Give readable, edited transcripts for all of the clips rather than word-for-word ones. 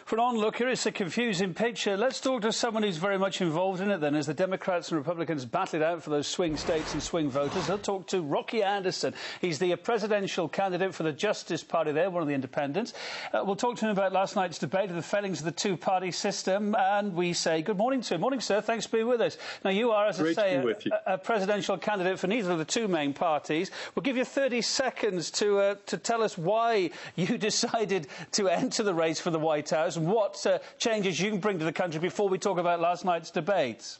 For an onlooker, it's a confusing picture. Let's talk to someone who's very much involved in it then, as the Democrats and Republicans battle it out for those swing states and swing voters. They'll talk to Rocky Anderson. He's the presidential candidate for the Justice Party there, one of the independents. We'll talk to him about last night's debate of the failings of the two-party system, and we say good morning to him. Morning, sir. Thanks for being with us. Now, you are, as I say, a presidential candidate for neither of the two main parties. We'll give you 30 seconds to tell us why you decided to enter the race for the White House and what changes you can bring to the country before we talk about last night's debates.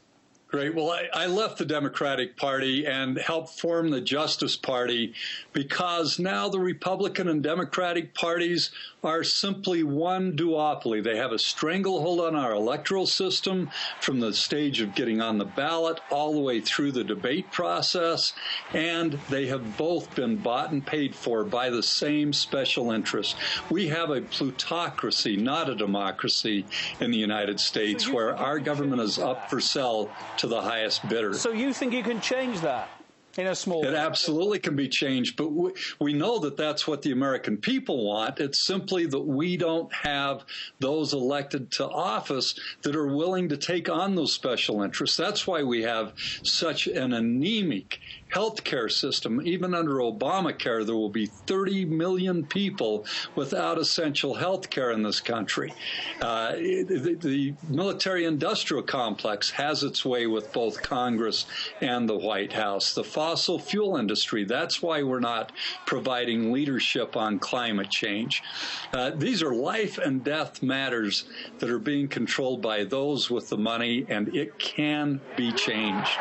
Great. Well, I left the Democratic Party and helped form the Justice Party because now the Republican and Democratic parties are simply one duopoly. They have a stranglehold on our electoral system from the stage of getting on the ballot all the way through the debate process, and they have both been bought and paid for by the same special interest. We have a plutocracy, not a democracy, in the United States, where our government is up for sale to the highest bidder. So you think you can change that in a small way? It absolutely can be changed, but we know that that's what the American people want. It's simply that we don't have those elected to office that are willing to take on those special interests. That's why we have such an anemic health care system. Even under Obamacare, there will be 30 million people without essential health care in this country. The military-industrial complex has its way with both Congress and the White House. The fossil fuel industry, that's why we're not providing leadership on climate change. These are life and death matters that are being controlled by those with the money, and it can be changed.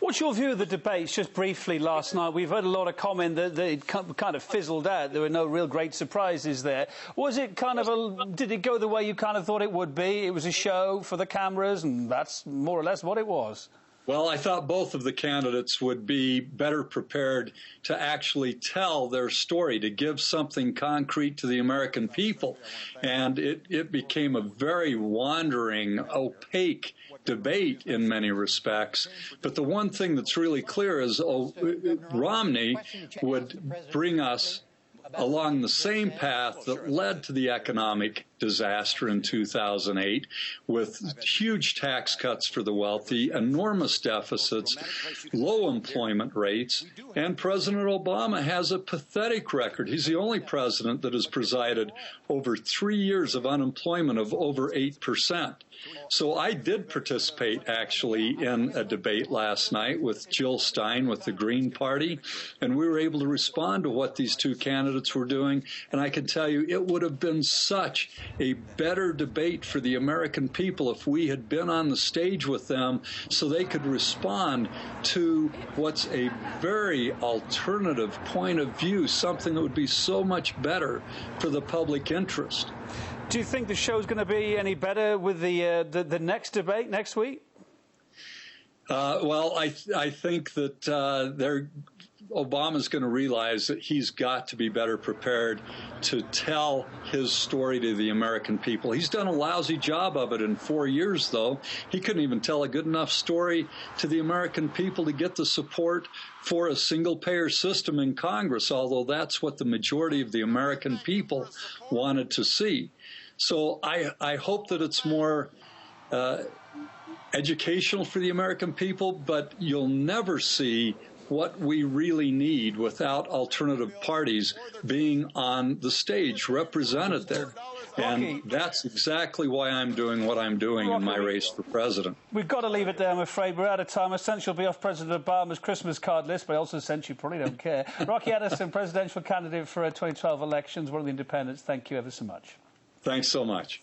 What's your view of the debates, just briefly, last night? We've heard a lot of comment that it kind of fizzled out. There were no real great surprises there. Was it kind of did it go the way you kind of thought it would be? It was a show for the cameras, and that's more or less what it was. Well, I thought both of the candidates would be better prepared to actually tell their story, to give something concrete to the American people. And it became a very wandering, opaque debate in many respects. But the one thing that's really clear is Romney would bring us along the same path that led to the economic disaster in 2008, with huge tax cuts for the wealthy, enormous deficits, low employment rates, and President Obama has a pathetic record. He's the only president that has presided over 3 years of unemployment of over 8%. So I did participate, actually, in a debate last night with Jill Stein with the Green Party, and we were able to respond to what these two candidates were doing, and I can tell you it would have been such a better debate for the American people if we had been on the stage with them so they could respond to what's a very alternative point of view, something that would be so much better for the public interest. Do you think the show's going to be any better with the next debate next week? Well, I think that Obama's going to realize that he's got to be better prepared to tell his story to the American people. He's done a lousy job of it in 4 years, though. He couldn't even tell a good enough story to the American people to get the support for a single-payer system in Congress, although that's what the majority of the American people wanted to see. So I hope that it's more educational for the American people, but you'll never see what we really need without alternative parties being on the stage, represented there. And that's exactly why I'm doing what I'm doing in my race for president. We've got to leave it there, I'm afraid. We're out of time. I sense you'll be off President Obama's Christmas card list, but I also sense you probably don't care. Rocky Anderson, presidential candidate for 2012 elections, one of the independents. Thank you ever so much. Thanks so much.